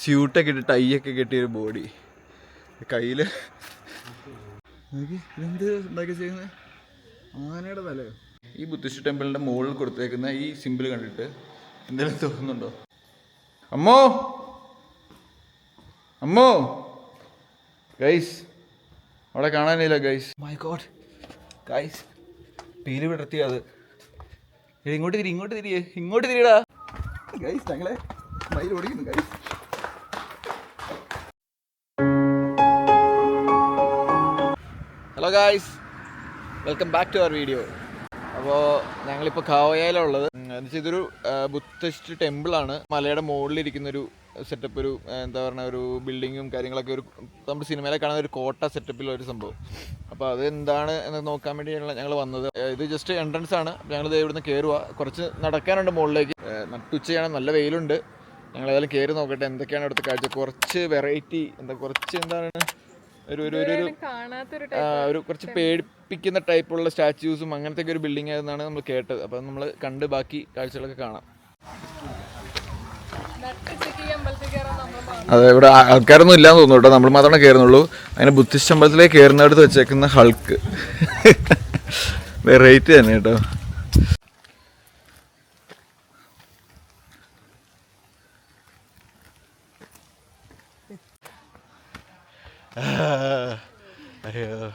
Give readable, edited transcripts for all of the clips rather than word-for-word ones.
സ്യൂട്ടൊക്കെ ഇട്ട് ടൈയൊക്കെ കെട്ടിയൊരു ബോഡി. കയ്യിൽ എന്ത് ഉണ്ടാക്കി ചെയ്യുന്നത്? ആനയുടെ തലയോ? ഈ ബുദ്ധിസ്റ്റ് ടെമ്പിളിൻ്റെ മുകളിൽ കൊടുത്തേക്കുന്ന ഈ സിമ്പിൾ കണ്ടിട്ട് എന്തെങ്കിലും തോന്നുന്നുണ്ടോ? അമ്മോ അമ്മോ ഗൈസ്, അവിടെ കാണാനില്ല ഗൈസ്. മൈ ഗോഡ് ഗൈസ്, പീല് വിടർത്തിയ അത്. ഇങ്ങോട്ട് തിരിയടാ ഗൈസ്. ഞങ്ങളെ മയിൽ ഓടിക്കുന്നു guys. Hello guys, welcome back to our video. അപ്പോൾ ഞങ്ങളിപ്പോൾ ഖാവോയിലുള്ളത് എന്നുവെച്ചാൽ ഇതൊരു ബുദ്ധിസ്റ്റ് ടെമ്പിളാണ്. മലയുടെ മുകളിലിരിക്കുന്നൊരു സെറ്റപ്പ്, ഒരു എന്താ പറയുക, ഒരു ബിൽഡിങ്ങും കാര്യങ്ങളൊക്കെ, ഒരു നമ്മൾ സിനിമയിലെ കാണുന്ന ഒരു കോട്ട സെറ്റപ്പിലൊരു സംഭവം. അപ്പോൾ അത് എന്താണ് എന്ന് നോക്കാൻ വേണ്ടിയാണ് ഞങ്ങൾ വന്നത്. ഇത് ജസ്റ്റ് എൻട്രൻസ് ആണ്. ഞങ്ങൾ ഇവിടുന്ന് കയറുക, കുറച്ച് നടക്കാനുണ്ട് മുകളിലേക്ക്. നട്ടുച്ചയാണ്, നല്ല വെയിലുണ്ട്. ഞങ്ങളേതായാലും കയറി നോക്കട്ടെ എന്തൊക്കെയാണ് ഇവിടുത്തെ കാഴ്ച. കുറച്ച് വെറൈറ്റി എന്താണ് ഒരു കുറച്ച് പേടിപ്പിക്കുന്ന ടൈപ്പുള്ള സ്റ്റാച്യൂസും അങ്ങനത്തെ ഒരു ബിൽഡിംഗ് ആയിരുന്നാണ് നമ്മൾ കേട്ടത്. അപ്പം നമ്മൾ കണ്ട് ബാക്കി കാഴ്ചകളൊക്കെ കാണാം. അതെ, ഇവിടെ ആൾക്കാരൊന്നും ഇല്ലാന്ന് തോന്നുന്നു കേട്ടോ, നമ്മൾ മാത്രമേ കയറുന്നുള്ളൂ. അങ്ങനെ ബുദ്ധിസ്റ്റ് അമ്പലത്തിലേക്ക് കയറുന്നിടത്ത് വെച്ചേക്കുന്ന ഹൾക്ക് വെറൈറ്റി തന്നെ കേട്ടോ. അയ്യോ,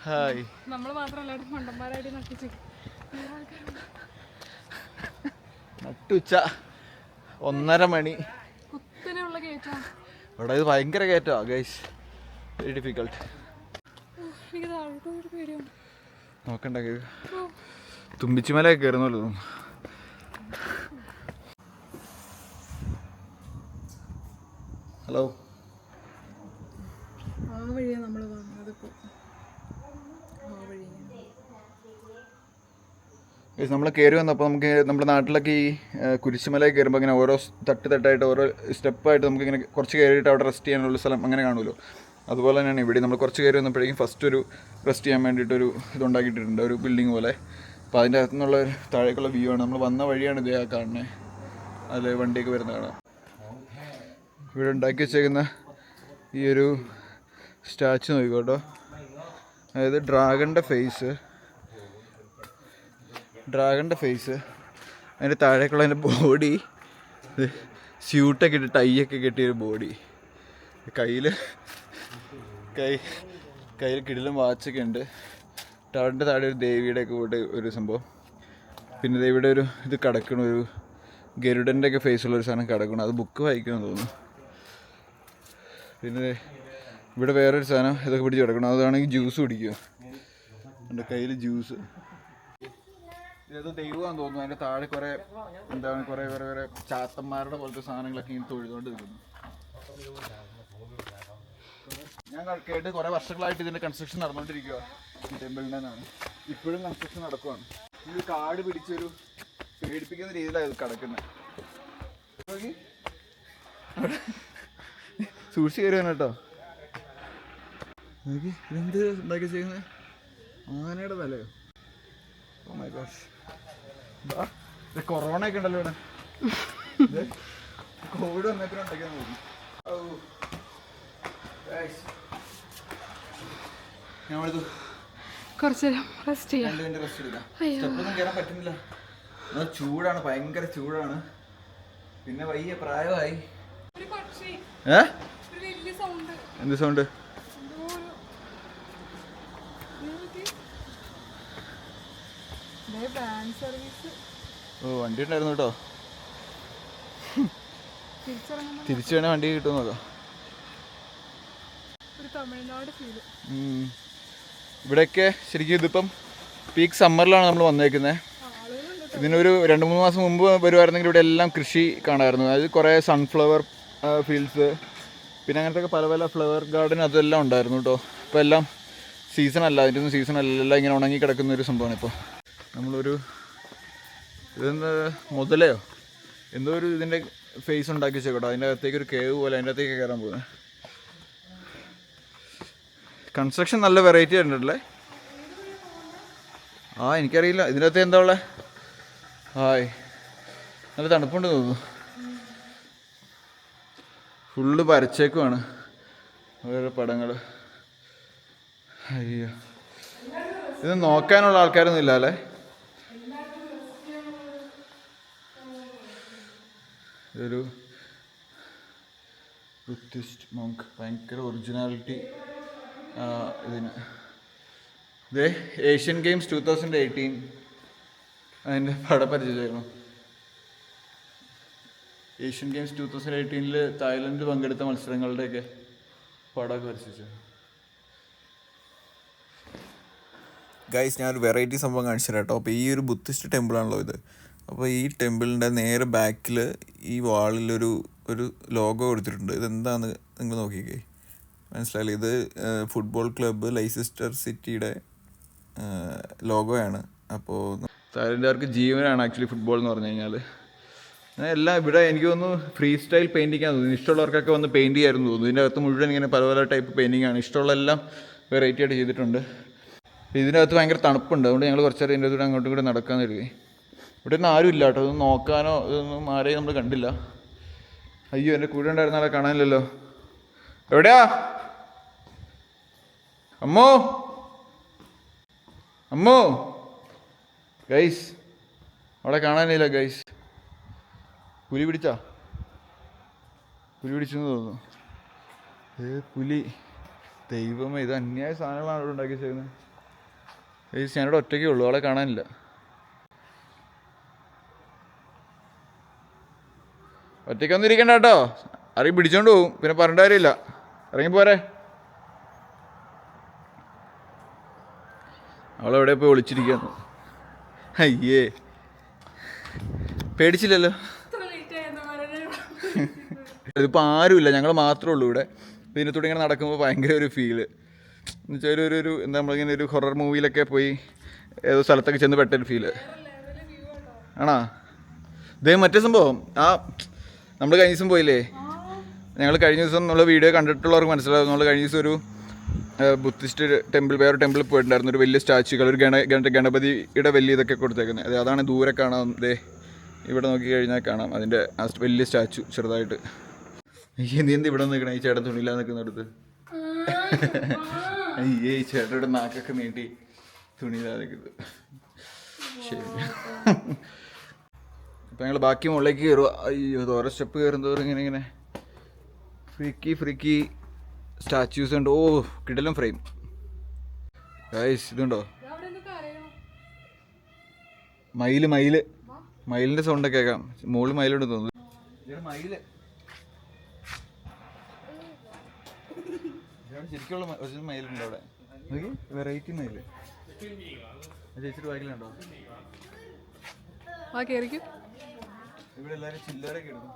ഹായ്. നട്ടുച്ച 1:30 മണി. ഇവിടെ ഇത് ഭയങ്കര കയറ്റമാ ഗൈസ്, വെരി ഡിഫിക്കൾട്ട്. നോക്കണ്ട, തുമ്പിച്ചിമലയൊക്കെ കയറുന്നല്ലോ തോന്നുന്നു. ഹലോ, നമ്മൾ കയറി വന്നപ്പോൾ നമുക്ക് നമ്മുടെ നാട്ടിലൊക്കെ ഈ കുരിശുമലയിൽ കയറുമ്പോൾ ഇങ്ങനെ ഓരോ തട്ടായിട്ട് ഓരോ സ്റ്റെപ്പായിട്ട് നമുക്കിങ്ങനെ കുറച്ച് കയറിയിട്ട് അവിടെ റെസ്റ്റ് ചെയ്യാനുള്ള സ്ഥലം അങ്ങനെ കാണുമല്ലോ. അതുപോലെ തന്നെയാണ് ഇവിടെ നമ്മൾ കുറച്ച് കയറി വന്നപ്പോഴേക്കും ഫസ്റ്റ് ഒരു റെസ്റ്റ് ചെയ്യാൻ വേണ്ടിയിട്ടൊരു ഇതുണ്ടാക്കിയിട്ടുണ്ട്, ഒരു ബിൽഡിംഗ് പോലെ. അപ്പോൾ അതിൻ്റെ അകത്തു നിന്നുള്ള താഴേക്കുള്ള വ്യൂ ആണ്. നമ്മൾ വന്ന വഴിയാണ് ഇതേ കാണുന്നത്, അതിൽ വണ്ടിയൊക്കെ വരുന്നതാണ്. ഇവിടെ ഉണ്ടാക്കി വെച്ചേക്കുന്ന ഈ ഒരു സ്റ്റാച്ചു നോക്കിക്കോട്ടോ, അതായത് ഡ്രാഗൻ്റെ ഫേസ്, അതിൻ്റെ താഴേക്കുള്ള അതിൻ്റെ ബോഡി, സ്യൂട്ടൊക്കെ ഇട്ട് ടൈയൊക്കെ കെട്ടിയൊരു ബോഡി. കയ്യിൽ കിടിലും വാച്ചൊക്കെ ഉണ്ട്. അതിൻ്റെ താഴെ ഒരു ദേവിയുടെ ഒക്കെ പോയിട്ട് ഒരു സംഭവം. പിന്നെ ദേവിയുടെ ഒരു ഇത് കിടക്കണം, ഒരു ഗരുഡൻ്റെ ഒക്കെ ഫേസുള്ളൊരു സാധനം കിടക്കണം. അത് ബുക്ക് വായിക്കുമെന്ന് തോന്നുന്നു. പിന്നെ ഇവിടെ വേറൊരു സാധനം ഇതൊക്കെ പിടിച്ച് കിടക്കണം, അതാണെങ്കിൽ ജ്യൂസ് കുടിക്കുക. എൻ്റെ കയ്യിൽ ജ്യൂസ്. ഇതേതോ ദൈവമാണെന്ന് തോന്നുന്നു. അതിൻ്റെ താഴെ കുറേ കുറേ ചാത്തന്മാരുടെ പോലത്തെ സാധനങ്ങളൊക്കെ ഇങ്ങനെ തൊഴുതുകൊണ്ട് നിൽക്കുന്നു. ഞാൻ കേട്ട് കുറേ വർഷങ്ങളായിട്ട് ഇതിൻ്റെ കൺസ്ട്രക്ഷൻ നടന്നുകൊണ്ടിരിക്കുക ഈ ടെമ്പിളിൻ്റെ നിന്നാണ്. ഇപ്പോഴും കൺസ്ട്രക്ഷൻ നടക്കുവാണ്. ഈ കാട് പിടിച്ചൊരു പേടിപ്പിക്കുന്ന രീതിയിലാണ് ഇത് കിടക്കുന്നത്. സൂക്ഷിച്ച് കയറുകയാണ് കേട്ടോ. ഇതെന്ത് ഉണ്ടാക്കി ചെയ്യുന്നത്? ആനയുടെ തലയോ? ഓ മൈ ഗോഡ്, കൊറോണ ഒക്കെ ഉണ്ടല്ലോ ഇവിടെ. കോവിഡ് വന്നപ്പോൾ ഉണ്ടാക്കിയാൽ മതി. ഞാൻ കുറച്ച് റെസ്റ്റ് എടുക്കാം. സ്റ്റെപ്പൊന്നും കയറാൻ പറ്റുന്നില്ല, ചൂടാണ്, ഭയങ്കര ചൂടാണ്. പിന്നെ വയ്യ, പ്രായമായി. എന്ത് സൗണ്ട്? ഓ, വണ്ടി ഉണ്ടായിരുന്നു കേട്ടോ. തിരിച്ചു വേണേ വണ്ടി കിട്ടും നോക്കാം. ഇവിടെയൊക്കെ ശരിക്കും ഇതിപ്പം പീക്ക് സമ്മറിലാണ് നമ്മൾ വന്നേക്കുന്നത്. ഇതിനൊരു 2-3 മാസം മുമ്പ് വരുമായിരുന്നെങ്കിൽ ഇവിടെ എല്ലാം കൃഷി കാണാമായിരുന്നു. അതായത് കുറേ സൺഫ്ലവർ ഫീൽഡ്സ്, പിന്നെ അങ്ങനത്തെ പല ഫ്ലവർ ഗാർഡൻ, അതെല്ലാം ഉണ്ടായിരുന്നു കേട്ടോ. ഇപ്പോൾ എല്ലാം സീസണല്ല, അതിൻ്റെ ഒന്നും സീസണല്ല, എല്ലാം ഇങ്ങനെ ഉണങ്ങി കിടക്കുന്ന ഒരു സംഭവമാണ്. ഇപ്പോൾ നമ്മളൊരു ഇതെന്താ മുതലയോ എന്തോ ഒരു ഇതിൻ്റെ ഫേസ് ഉണ്ടാക്കി വെച്ചേക്കോട്ടോ. അതിൻ്റെ അകത്തേക്ക് ഒരു കേവ് പോലെ, അതിൻ്റെ അകത്തേക്ക് കയറാൻ പോകുന്നത്. കൺസ്ട്രക്ഷൻ നല്ല വെറൈറ്റി ആയിട്ടുണ്ടല്ലേ. എനിക്കറിയില്ല ഇതിൻ്റെ അകത്ത് എന്താ ഉള്ളത്. ഹായ്, നല്ല തണുപ്പുണ്ട് തോന്നുന്നു. ഫുള്ള് വരച്ചേക്കുവാണ് ഓരോ പടങ്ങൾ. അയ്യോ, ഇത് നോക്കാനുള്ള ആൾക്കാരൊന്നും ഇല്ല അല്ലേ? ഇതൊരു ബുദ്ധിസ്റ്റ് മോങ്ക്, ഭയങ്കര ഒറിജിനാലിറ്റി ഇതിന്. ഇത് ഏഷ്യൻ ഗെയിംസ് 2018 അതിൻ്റെ പടം പരിചയമായിരുന്നു. ഏഷ്യൻ ഗെയിംസ് 2018 തായ്ലൻഡിൽ പങ്കെടുത്ത മത്സരങ്ങളുടെയൊക്കെ പടമൊക്കെ വരച്ചു. ഗൈസ്, ഞാനൊരു വെറൈറ്റി സംഭവം കാണിച്ചു തരാം കേട്ടോ. അപ്പോൾ ഈ ഒരു ബുദ്ധിസ്റ്റ് ടെമ്പിളാണല്ലോ ഇത്. അപ്പോൾ ഈ ടെമ്പിളിൻ്റെ നേരെ ബാക്കിൽ ഈ വാളിലൊരു ലോഗോ കൊടുത്തിട്ടുണ്ട്. ഇതെന്താണെന്ന് നിങ്ങൾ നോക്കിക്കേ, മനസ്സിലായില്ലേ? ഇത് ഫുട്ബോൾ ക്ലബ്ബ് ലൈസെസ്റ്റർ സിറ്റിയുടെ ലോഗോയാണ്. അപ്പോൾ തായ്ലൻഡുകാർക്ക് ജീവനാണ് ആക്ച്വലി ഫുട്ബോൾ എന്ന് പറഞ്ഞു കഴിഞ്ഞാൽ. എല്ലാം ഇവിടെ എനിക്ക് തോന്നുന്നു ഫ്രീ സ്റ്റൈൽ പെയിൻറ്റിങ്ങാണ് തോന്നുന്നു. ഇഷ്ടമുള്ളവർക്കൊക്കെ വന്ന് പെയിൻറ്റ് ചെയ്യാമെന്ന് തോന്നുന്നു. ഇതിൻ്റെ അകത്ത് മുഴുവൻ ഇങ്ങനെ പല പല ടൈപ്പ് പെയിൻറ്റിങ്ങാണ്. ഇഷ്ടമുള്ള എല്ലാം വെറൈറ്റി ആയിട്ട് ചെയ്തിട്ടുണ്ട്. ഇതിനകത്ത് ഭയങ്കര തണുപ്പുണ്ട്, അതുകൊണ്ട് ഞങ്ങൾ കുറച്ചേരം ഇതിൻ്റെ കൂടെ അങ്ങോട്ടും കൂടെ നടക്കാൻ കരുതി. ഇവിടെ ഒന്നും ആരും ഇല്ല കേട്ടോ, ഇതൊന്നും നോക്കാനോ ഇതൊന്നും ആരെയും നമ്മൾ കണ്ടില്ല. അയ്യോ, എൻ്റെ കൂടെ ഉണ്ടായിരുന്ന ആളെ കാണാനില്ലല്ലോ. എവിടെയാ അമ്മോ? അമ്മോ ഗൈസ്, അവിടെ കാണാനില്ല ഗൈസ്. പുലി പിടിച്ചെന്ന് തോന്നുന്നു. പുലി, ദൈവമേ, ഇത് അന്യായ സാധനങ്ങളാണ് ഇവിടെ ഉണ്ടാക്കി ചെയ്യുന്നത്. ഗൈസ്, ഞാനിവിടെ ഒറ്റയ്ക്കേ ഉള്ളൂ, അവളെ കാണാനില്ല. ഒറ്റയ്ക്കൊന്നും ഇരിക്കണ്ട കേട്ടോ, ആരെയും പിടിച്ചോണ്ട് പോകും, പിന്നെ പറഞ്ഞിട്ട് കാര്യമില്ല. ഇറങ്ങിപ്പോരെ. അവളെവിടെ പോയി ഒളിച്ചിരിക്കുന്നു. അയ്യേ, പേടിച്ചില്ലല്ലോ. ഇതിപ്പോൾ ആരുമില്ല, ഞങ്ങൾ മാത്രമേ ഉള്ളൂ ഇവിടെ. ഇതിനകത്തൂടെ ഇങ്ങനെ നടക്കുമ്പോൾ ഭയങ്കര ഒരു ഫീല് എന്ന് വെച്ചാൽ ഒരു എന്താ, നമ്മളിങ്ങനെ ഒരു ഹൊറർ മൂവിയിലൊക്കെ പോയി ഏതോ സ്ഥലത്തൊക്കെ ചെന്ന് പെട്ടൊരു ഫീല് ആണോ? ഇതേ മറ്റേ സംഭവം നമ്മൾ കഴിഞ്ഞ ദിവസം പോയില്ലേ, ഞങ്ങൾ കഴിഞ്ഞ ദിവസം നമ്മൾ വീഡിയോ കണ്ടിട്ടുള്ളവർക്ക് മനസ്സിലാവും. നമ്മൾ കഴിഞ്ഞ ദിവസം ഒരു ബുദ്ധിസ്റ്റ് ടെമ്പിൾ, വേറെ ടെമ്പിളിൽ പോയിട്ടുണ്ടായിരുന്നു. ഒരു വലിയ സ്റ്റാച്ചുകൾ, ഒരു ഗണപതിയുടെ വലിയ ഇതൊക്കെ കൊടുത്തേക്കുന്നത്. അതാണ് ദൂരെ കാണാം. ദേ ഇവിടെ നോക്കി കഴിഞ്ഞാൽ കാണാം അതിൻ്റെ ആ വലിയ സ്റ്റാച്ചു ചെറുതായിട്ട്. നീ എന്ത് ഇവിടെ നിൽക്കണേ? ഈ ചേട്ടൻ തുണിയില്ലാതെ നിൽക്കുന്നിടത്ത്. അയ്യേ, ഈ ചേട്ടയുടെ നാക്കൊക്കെ നീട്ടി തുണിയില്ലാതെ നിൽക്കുന്നത്. ശരി, അപ്പം ഞങ്ങൾ ബാക്കി മുകളിലേക്ക് കയറുക. അയ്യോ, ഓരോ സ്റ്റെപ്പ് കയറുന്നതോറും ഇങ്ങനെ ഫ്രീക്കി സ്റ്റാച്യൂസ് ഉണ്ട്. ഓ, കിടലും ഫ്രെയിം ഗൈസ്. ഇതുണ്ടോ മയിലിൻ്റെ സൗണ്ടൊക്കെ കേൾക്കാം. മുകളിൽ മയിലുണ്ട് തോന്നുന്നു. മയില് ശരിക്കുള്ള ഒറിജിനൽ മയിലുണ്ട് അവിടെ. വെറൈറ്റി മയില്. ചേച്ചിട്ട് വായിക്കലുണ്ടോ? ഇവിടെ എല്ലാവരും ചില്ലറൊക്കെ ഇടുന്നു.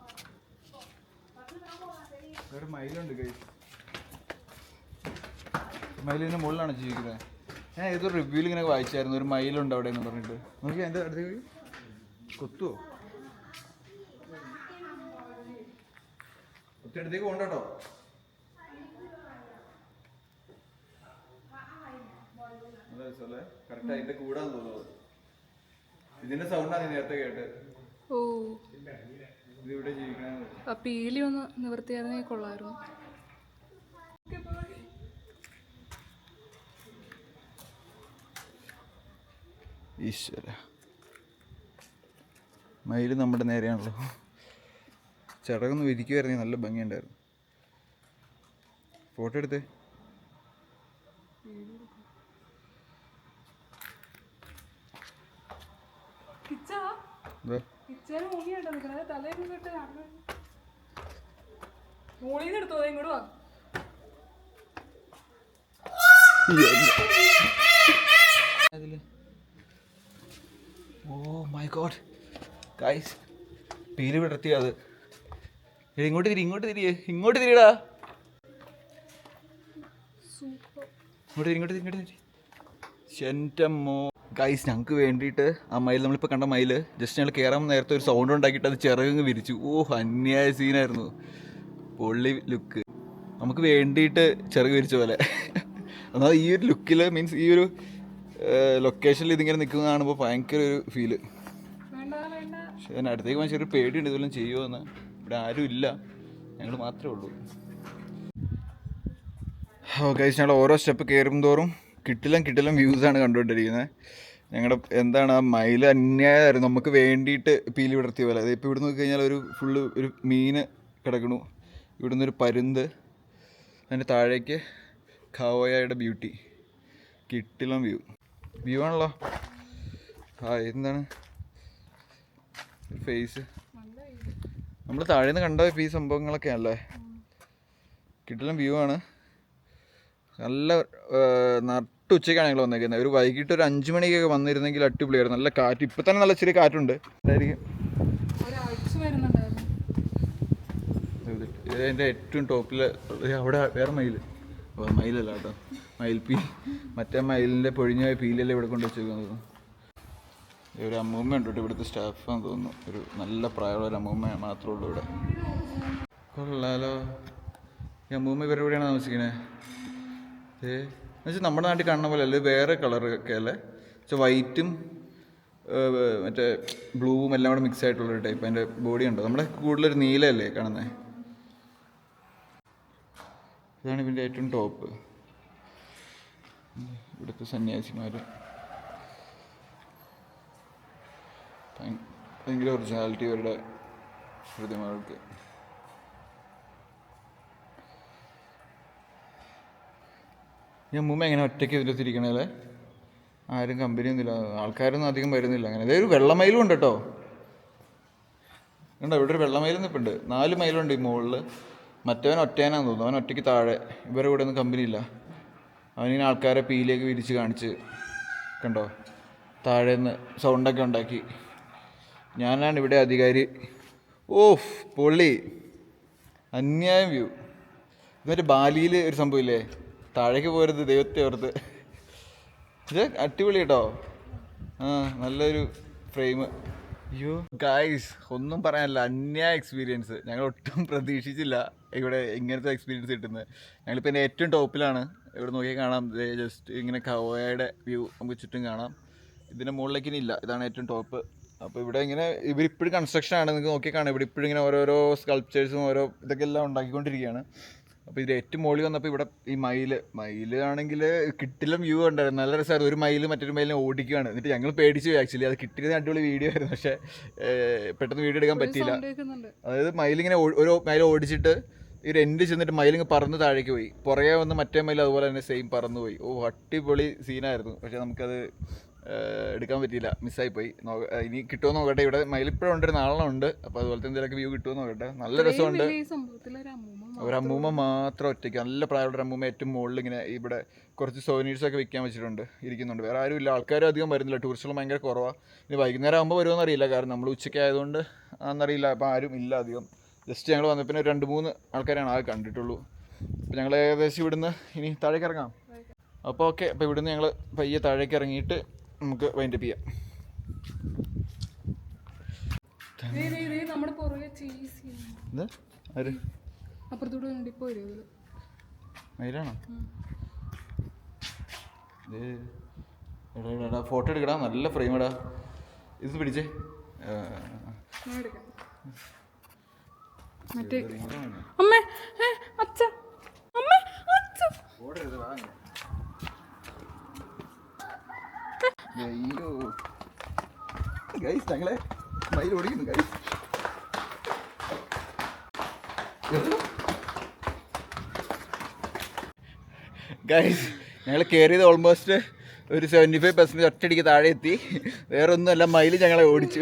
വേറെ മയിലുണ്ട് ഗൈസ്. മയിലിൻ്റെ മുകളിലാണ് ജീവിക്കുന്നത്. ഞാൻ ഏതൊരു റിവ്യൂവിൽ ഇങ്ങനെ വായിച്ചായിരുന്നു, ഒരു മയിലുണ്ട് അവിടെ എന്ന് പറഞ്ഞിട്ട്. നോക്കി എൻ്റെ അടുത്തേക്ക് കൊത്തുവോ? ഒറ്റടുത്തേക്ക് പോകണ്ടോ? കറക്റ്റ് അതിന്റെ കൂടാന്ന് തോന്നുന്നത്. ഇതിന്റെ സൗണ്ടാണ് നേരത്തെ കേട്ട്. ഓ, ഇതിവിടെ ജീവിക്കണ പീലി ഒന്ന് നിവർത്തിയായിരുന്നെങ്കിൽ കൊള്ളായിരുന്നു. ഈശ്വര, മയിൽ നമ്മുടെ നേരെയാണല്ലോ. ചിറകൊന്ന് വിരിക്കുമായിരുന്നെങ്കിൽ നല്ല ഭംഗിയുണ്ടായിരുന്നു. ഫോട്ടോ എടുത്തേ. ഓ മൈ ഗോഡ് ഗൈസ്, പീലി വിടർത്തിയ അത്. ഇങ്ങോട്ട് തിരിയടാ. ഇങ്ങോട്ട് തിരി. ശെൻ്റമ്മോ ഗൈസ്, ഞങ്ങൾക്ക് വേണ്ടിയിട്ട് ആ മയിൽ, നമ്മളിപ്പോൾ കണ്ട മയിൽ, ജസ്റ്റ് ഞങ്ങൾ കയറാൻ നേരത്തെ ഒരു സൗണ്ട് ഉണ്ടാക്കിയിട്ട് അത് ചിറകങ്ങ് വിരിച്ചു. ഓ, അന്യായ സീനായിരുന്നു. പൊള്ളി ലുക്ക്. നമുക്ക് വേണ്ടിയിട്ട് ചിറക് വിരിച്ച പോലെ. എന്നാൽ ഈ ഒരു ലുക്കിൽ, മീൻസ് ഈ ഒരു ലൊക്കേഷനിൽ ഇതിങ്ങനെ നിൽക്കുന്നത് കാണുമ്പോൾ ഭയങ്കര ഒരു ഫീല്. പക്ഷേ ഞാൻ അടുത്തേക്ക് പോകാൻ ചെറിയ പേടിയുണ്ട് ഇതെല്ലാം ചെയ്യുമോയെന്ന്. ഇവിടെ ആരും ഇല്ല, ഞങ്ങൾ മാത്രമേ ഉള്ളൂ. ഗൈസ് ഞങ്ങൾ ഓരോ സ്റ്റെപ്പ് കയറും തോറും കിട്ടിലും വ്യൂസാണ് കണ്ടുകൊണ്ടിരിക്കുന്നത്. ഞങ്ങളുടെ എന്താണ് ആ മയിൽ അന്യായമായിരുന്നു, നമുക്ക് വേണ്ടിയിട്ട് പീലി വിടർത്തിയ പോലെ. അതിപ്പോൾ ഇവിടെ നോക്കി കഴിഞ്ഞാൽ ഒരു ഫുള്ള് ഒരു മീന് കിടക്കണു, ഇവിടെ നിന്നൊരു പരുന്ത്, അതിൻ്റെ താഴേക്ക് ഖാവോയയുടെ ബ്യൂട്ടി. കിട്ടിലും വ്യൂ ആണല്ലോ. എന്താണ് ഫേസ് നമ്മൾ താഴേന്ന് കണ്ട ഈ സംഭവങ്ങളൊക്കെ അല്ലേ. കിട്ടിലും വ്യൂ ആണ്. നല്ല നട്ടുച്ചയ്ക്കാണ് ഞങ്ങൾ വന്നേക്കുന്നത്. ഒരു വൈകിട്ട് ഒരു 5 മണിക്കൊക്കെ വന്നിരുന്നെങ്കിൽ അടിപൊളിയായിരുന്നു. നല്ല കാറ്റ്, ഇപ്പം തന്നെ നല്ല ചെറിയ കാറ്റുണ്ട്. ഇതിൻ്റെ ഏറ്റവും ടോപ്പിൽ അവിടെ വേറെ മയിലല്ല കേട്ടോ, മയിൽപ്പീ. മറ്റേ മയിലിൻ്റെ പൊഴിഞ്ഞ പീലെല്ലാം ഇവിടെ കൊണ്ട് വെച്ചേക്കുന്നത്. ഒരു അമ്മൂമ്മ ഉണ്ട് കേട്ടോ, ഇവിടുത്തെ സ്റ്റാഫാന്ന് തോന്നുന്നു. ഒരു നല്ല പ്രായമുള്ള ഒരു അമ്മൂമ്മ മാത്രമേ ഉള്ളൂ ഇവിടെ. കൊള്ളാലോ. ഈ അമ്മൂമ്മ ഇവരുടെ എവിടെയാണ് താമസിക്കണേ? എന്നുവെച്ചാൽ നമ്മുടെ നാട്ടിൽ കാണുന്ന പോലെ അല്ലേ, വേറെ കളറൊക്കെ അല്ലേ, വെച്ചാൽ വൈറ്റും മറ്റേ ബ്ലൂവും എല്ലാം കൂടെ മിക്സ് ആയിട്ടുള്ളൊരു ടൈപ്പ്. അതിൻ്റെ ബോഡി ഉണ്ടോ, നമ്മുടെ കൂടുതലൊരു നീലയല്ലേ കാണുന്നത്. ഇതാണ് ഇതിൻ്റെ ഏറ്റവും ടോപ്പ്. ഇവിടുത്തെ സന്യാസിമാർ ഭയങ്കര ഒറിജിനാലിറ്റി അവരുടെ പ്രതിമകൾക്ക്. ഈ അമ്മൂമ്മ എങ്ങനെ ഒറ്റയ്ക്ക് ഇതിലെത്തിരിക്കണല്ലേ, ആരും കമ്പനിയൊന്നുമില്ല, ആൾക്കാരൊന്നും അധികം വരുന്നില്ല. അങ്ങനെ ഇതൊരു വെള്ളമയിലും ഉണ്ട് കേട്ടോ, ഉണ്ടോ ഇവിടെ ഒരു വെള്ളമയിലും നിൽപ്പുണ്ട്. 4 മയിലുണ്ട് ഈ മുകളിൽ. മറ്റവൻ ഒറ്റേനാന്ന് തോന്നുന്നു, അവൻ ഒറ്റയ്ക്ക് താഴെ. ഇവരെ ഇവിടെ ഒന്നും കമ്പനി ഇല്ല. അവനിങ്ങനെ ആൾക്കാരെ പീലിയൊക്കെ വിരിച്ച് കാണിച്ച് കണ്ടോ, താഴേന്ന് സൗണ്ടൊക്കെ ഉണ്ടാക്കി. ഞാനാണ് ഇവിടെ അധികാരി. ഓഫ് പൊള്ളി, അന്യായം വ്യൂ. എന്നിട്ട് ബാലിയിൽ ഒരു സംഭവമില്ലേ, താഴേക്ക് പോരുത് ദൈവത്തെ ഓർത്ത്. ഇത് അടിപൊളി കേട്ടോ. നല്ലൊരു ഫ്രെയിം. അയ്യോ ഗൈസ്, ഒന്നും പറയാനില്ല, അന്യായ എക്സ്പീരിയൻസ്. ഞങ്ങൾ ഒട്ടും പ്രതീക്ഷിച്ചില്ല ഇവിടെ ഇങ്ങനത്തെ എക്സ്പീരിയൻസ് കിട്ടുന്നത്. ഞങ്ങളിപ്പോൾ എൻ്റെ ഏറ്റവും ടോപ്പിലാണ്. ഇവിടെ നോക്കി കാണാം, ജസ്റ്റ് ഇങ്ങനെ ഖാവോയയുടെ വ്യൂ നമുക്ക് ചുറ്റും കാണാം. ഇതിൻ്റെ മുകളിലേക്ക് ഇനി ഇല്ല, ഇതാണ് ഏറ്റവും ടോപ്പ്. അപ്പോൾ ഇവിടെ ഇങ്ങനെ ഇവരിപ്പോഴും കൺസ്ട്രക്ഷനാണ്, നിങ്ങൾക്ക് നോക്കി കാണാം. ഇവിടെ ഇപ്പോഴും ഇങ്ങനെ ഓരോരോ സ്കൾപ്ചേഴ്സും ഓരോ ഇതൊക്കെ എല്ലാം ഉണ്ടാക്കിക്കൊണ്ടിരിക്കുകയാണ്. അപ്പോൾ ഇത് ഏറ്റവും മുകളിൽ വന്നപ്പോൾ ഇവിടെ ഈ മയിൽ ആണെങ്കിൽ കിട്ടിലും വ്യൂ ഉണ്ടായിരുന്നു, നല്ല രസമായിരുന്നു. ഒരു മയിൽ മറ്റൊരു മയിലിനെ ഓടിക്കുകയാണ്. എന്നിട്ട് ഞങ്ങൾ പേടിച്ചു പോയി. ആക്ച്വലി അത് കിട്ടിയത് അടിപൊളി വീഡിയോ ആയിരുന്നു, പക്ഷേ പെട്ടെന്ന് വീഡിയോ എടുക്കാൻ പറ്റിയില്ല. അതായത് മയിലിങ്ങനെ ഒരു മയിൽ ഓടിച്ചിട്ട് ഈ എൻഡ് ചെന്നിട്ട് മയിലിങ്ങ് പറന്ന് താഴേക്ക് പോയി, പുറകെ വന്ന് മറ്റേ മയിൽ അതുപോലെ തന്നെ സെയിം പറന്ന് പോയി. അടിപൊളി സീനായിരുന്നു. പക്ഷേ നമുക്കത് എടുക്കാൻ പറ്റിയില്ല, മിസ്സായിപ്പോയി. ഇനി കിട്ടുമോ നോക്കട്ടെ. ഇവിടെ മയിലിപ്പോഴും ഉണ്ട്, നാളെ ഉണ്ട്. അപ്പോൾ അതുപോലത്തെ എന്തെങ്കിലുമൊക്കെ വ്യൂ കിട്ടുമോ നോക്കട്ടെ. നല്ല രസമുണ്ട്. ഒരു അമ്മൂമ്മ മാത്രം ഒറ്റയ്ക്ക്, നല്ല പ്രായമുള്ള ഒരു അമ്മൂമ്മ ഏറ്റവും മുകളിൽ ഇങ്ങനെ ഇവിടെ കുറച്ച് സോവനീഴ്സൊക്കെ വിൽക്കാൻ വെച്ചിട്ടുണ്ട്, ഇരിക്കുന്നുണ്ട്. വേറെ ആരും ഇല്ല, ആൾക്കാരും അധികം വരുന്നില്ല, ടൂറിസ്റ്റുകൾ ഭയങ്കര കുറവാണ്. ഇനി വൈകുന്നേരം ആകുമ്പോൾ വരുമോ അറിയില്ല, കാരണം നമ്മൾ ഉച്ചയ്ക്ക് ആയതുകൊണ്ട് ആണെന്നറിയില്ല. അപ്പോൾ ആരും ഇല്ല അധികം. ജസ്റ്റ് ഞങ്ങൾ വന്നപ്പോൾ 2-3 ആൾക്കാരാണ് ആകെ കണ്ടിട്ടുള്ളൂ. അപ്പോൾ ഞങ്ങൾ ഏകദേശം ഇവിടുന്ന് ഇനി താഴേക്ക് ഇറങ്ങാം. അപ്പോൾ ഓക്കെ, അപ്പോൾ ഇവിടുന്ന് ഞങ്ങൾ പയ്യെ താഴേക്ക് ഇറങ്ങിയിട്ട് നമുക്ക് വൈൻഡപ്പ് ചെയ്യാം. മയിലാണോ? എടാ ഫോട്ടോ എടുക്കടാ, നല്ല ഫ്രെയിം ഇടാ. ഇത് പിടിച്ചേ. അയ്യോ ഗൈസ്, ഞങ്ങളെ മയിൽ ഓടിക്കുന്നു ഗൈസ്. ഗൈസ് ഞങ്ങൾ കയറിയത് ഓൾമോസ്റ്റ് ഒരു 75% ഒറ്റയടിക്ക് താഴെ എത്തി. വേറെ ഒന്നുമല്ല, മയിൽ ഞങ്ങളെ ഓടിച്ചു.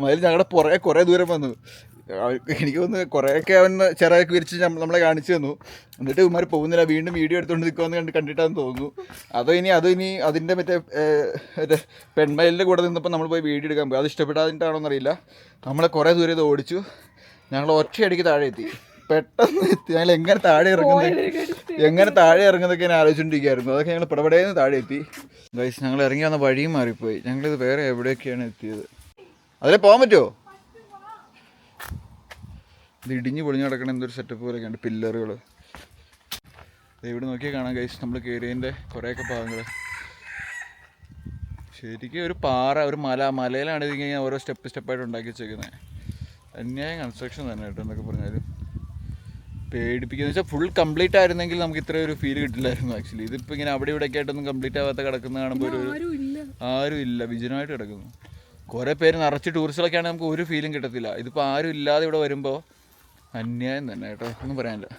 മയിൽ ഞങ്ങളുടെ പുറകെ കുറേ ദൂരം വന്നു. എനിക്ക് തോന്നുന്നു കുറേയൊക്കെ അവൻ ചിറകൊക്കെ വിരിച്ച് നമ്മളെ കാണിച്ചു തന്നു. എന്നിട്ട് ഇവന്മാർ പോകുന്നില്ല, വീണ്ടും വീഡിയോ എടുത്തുകൊണ്ട് നിൽക്കുമെന്ന് കണ്ടിട്ടാന്ന് തോന്നുന്നു. അതോ ഇനി അതിൻ്റെ മറ്റേ പെൺമയിലിൻ്റെ കൂടെ നിന്നപ്പോൾ നമ്മൾ പോയി വീഡിയോ എടുക്കാൻ പോയി, അത് ഇഷ്ടപ്പെടാതിട്ടാണോ എന്നറിയില്ല. നമ്മളെ കുറേ ദൂരം ഇത് ഓടിച്ചു. ഞങ്ങൾ ഒറ്റയടിക്ക് താഴെ എത്തി, പെട്ടെന്ന് എത്തി. ഞങ്ങൾ എങ്ങനെ താഴെ ഇറങ്ങുന്നതൊക്കെ ഞാൻ ആലോചിച്ചുകൊണ്ടിരിക്കുകയായിരുന്നു. അതൊക്കെ ഞങ്ങൾ പിടപെടേന്ന് താഴെ എത്തി. ഗൈസ് ഞങ്ങൾ ഇറങ്ങി വന്ന വഴിയും മാറിപ്പോയി. ഞങ്ങളിത് വേറെ എവിടെയൊക്കെയാണ് എത്തിയത്. അതിലെ പോകാൻ പറ്റുമോ? ഇത് ഇടിഞ്ഞ് പൊളിഞ്ഞ് കിടക്കണ എന്തൊരു സെറ്റപ്പ് പോലെയൊക്കെയുണ്ട്, പില്ലറുകൾ. ഇവിടെ നോക്കിയാൽ കാണാം ഗൈസ് നമ്മൾ കയറിയതിൻ്റെ കുറേയൊക്കെ ഭാഗങ്ങൾ. ശരിക്കും ഒരു പാറ, ഒരു മലയിലാണ് ഇതിങ്ങനെ ഓരോ സ്റ്റെപ്പായിട്ട് ഉണ്ടാക്കി വെച്ചേക്കുന്നത്. അന്യായ കൺസ്ട്രക്ഷൻ തന്നെ കേട്ടോ. എന്നൊക്കെ പറഞ്ഞാലും പേടിപ്പിക്കുന്ന വെച്ചാൽ ഫുൾ കംപ്ലീറ്റ് ആയിരുന്നെങ്കിൽ നമുക്ക് ഇത്ര ഒരു ഫീൽ കിട്ടില്ലായിരുന്നു ആക്ച്വലി. ഇതിപ്പോൾ ഇങ്ങനെ അവിടെ ഇവിടെ ഒക്കെ ആയിട്ടൊന്നും കംപ്ലീറ്റ് ആവാത്ത കിടക്കുന്ന കാണുമ്പോൾ ആരും ഇല്ല, വിജനമായിട്ട് കിടക്കുന്നു. കുറേ പേര് നിറച്ച് ടൂറിസ്റ്റുകളൊക്കെ ആണെങ്കിൽ നമുക്ക് ഒരു ഫീലും കിട്ടത്തില്ല. ഇതിപ്പോൾ ആരും ഇല്ലാതെ ഇവിടെ വരുമ്പോൾ അന്യായം തന്നെ കേട്ടോ, ഒന്നും പറയാനില്ല.